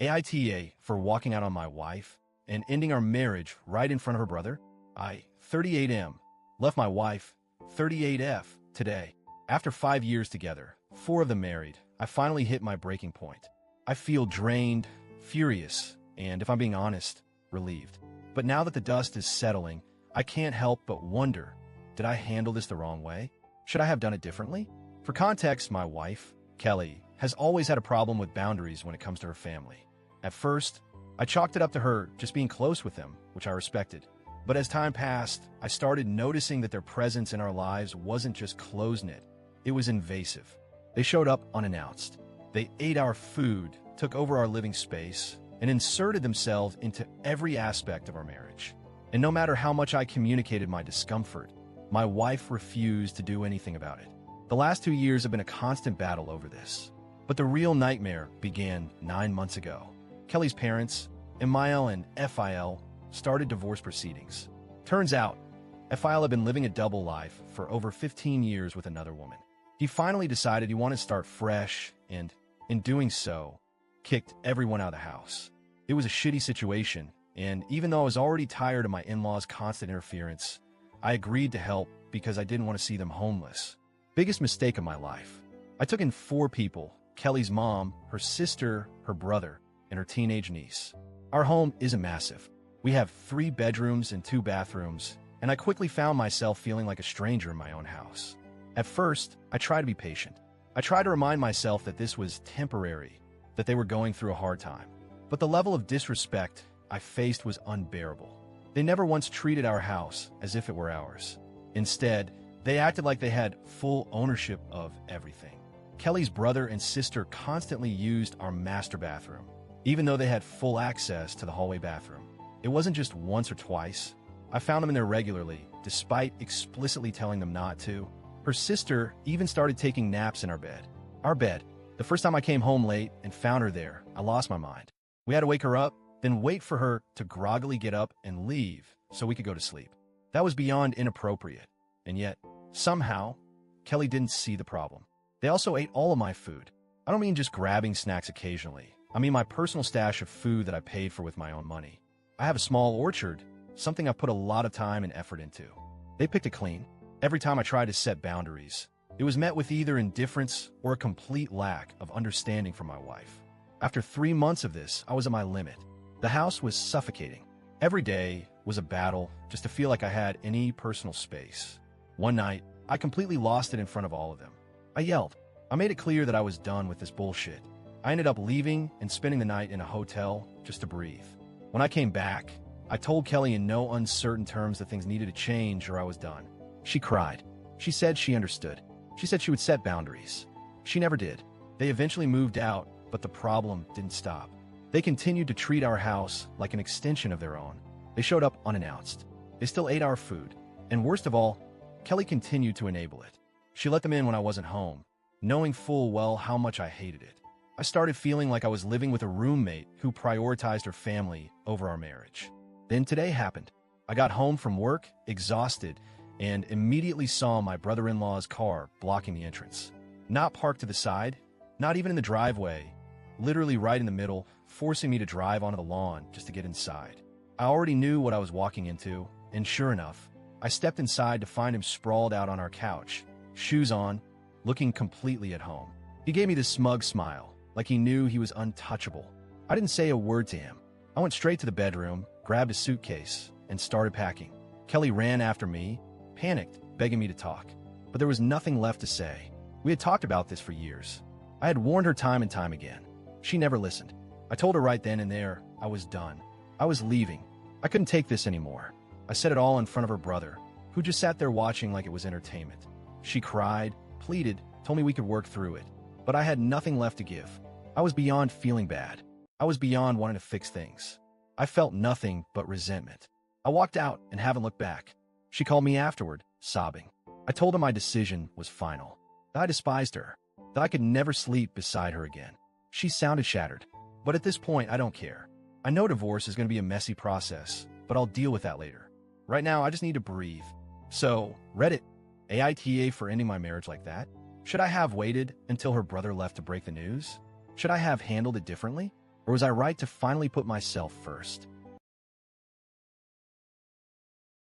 AITA for walking out on my wife and ending our marriage right in front of her brother. I, 38M, left my wife, 38F, today. After 5 years together, 4 of them married, I finally hit my breaking point. I feel drained, furious, and if I'm being honest, relieved. But now that the dust is settling, I can't help but wonder, did I handle this the wrong way? Should I have done it differently? For context, my wife, Kelly, has always had a problem with boundaries when it comes to her family. At first, I chalked it up to her just being close with them, which I respected. But as time passed, I started noticing that their presence in our lives wasn't just close-knit, it was invasive. They showed up unannounced. They ate our food, took over our living space, and inserted themselves into every aspect of our marriage. And no matter how much I communicated my discomfort, my wife refused to do anything about it. The last 2 years have been a constant battle over this. But the real nightmare began 9 months ago. Kelly's parents, Emile and Phil, started divorce proceedings. Turns out, Phil had been living a double life for over 15 years with another woman. He finally decided he wanted to start fresh and, in doing so, kicked everyone out of the house. It was a shitty situation, and even though I was already tired of my in-laws' constant interference, I agreed to help because I didn't want to see them homeless. Biggest mistake of my life. I took in 4 people, Kelly's mom, her sister, her brother, and her teenage niece. Our home isn't massive. We have 3 bedrooms and 2 bathrooms, and I quickly found myself feeling like a stranger in my own house. At first, I tried to be patient. I tried to remind myself that this was temporary, that they were going through a hard time. But the level of disrespect I faced was unbearable. They never once treated our house as if it were ours. Instead, they acted like they had full ownership of everything. Kelly's brother and sister constantly used our master bathroom, even though they had full access to the hallway bathroom. It wasn't just once or twice. I found them in there regularly, despite explicitly telling them not to. Her sister even started taking naps in our bed. Our bed. The first time I came home late and found her there, I lost my mind. We had to wake her up, then wait for her to groggily get up and leave so we could go to sleep. That was beyond inappropriate. And yet, somehow, Kelly didn't see the problem. They also ate all of my food. I don't mean just grabbing snacks occasionally. I mean my personal stash of food that I paid for with my own money. I have a small orchard, something I put a lot of time and effort into. They picked it clean. Every time I tried to set boundaries, it was met with either indifference or a complete lack of understanding from my wife. After 3 months of this, I was at my limit. The house was suffocating. Every day was a battle just to feel like I had any personal space. One night, I completely lost it in front of all of them. I yelled. I made it clear that I was done with this bullshit. I ended up leaving and spending the night in a hotel just to breathe. When I came back, I told Kelly in no uncertain terms that things needed to change or I was done. She cried. She said she understood. She said she would set boundaries. She never did. They eventually moved out, but the problem didn't stop. They continued to treat our house like an extension of their own. They showed up unannounced. They still ate our food. And worst of all, Kelly continued to enable it. She let them in when I wasn't home, knowing full well how much I hated it. I started feeling like I was living with a roommate who prioritized her family over our marriage. Then today happened. I got home from work, exhausted, and immediately saw my brother-in-law's car blocking the entrance. Not parked to the side, not even in the driveway, literally right in the middle, forcing me to drive onto the lawn just to get inside. I already knew what I was walking into, and sure enough, I stepped inside to find him sprawled out on our couch, shoes on, looking completely at home. He gave me this smug smile, like he knew he was untouchable. I didn't say a word to him. I went straight to the bedroom, grabbed a suitcase, and started packing. Kelly ran after me, panicked, begging me to talk. But there was nothing left to say. We had talked about this for years. I had warned her time and time again. She never listened. I told her right then and there I was done. I was leaving. I couldn't take this anymore. I said it all in front of her brother, who just sat there watching like it was entertainment. She cried, pleaded, told me we could work through it. But I had nothing left to give. I was beyond feeling bad. I was beyond wanting to fix things. I felt nothing but resentment. I walked out and haven't looked back. She called me afterward, sobbing. I told her my decision was final, that I despised her, that I could never sleep beside her again. She sounded shattered. But at this point, I don't care. I know divorce is going to be a messy process, but I'll deal with that later. Right now, I just need to breathe. So, Reddit, AITA for ending my marriage like that? Should I have waited until her brother left to break the news? Should I have handled it differently? Or was I right to finally put myself first?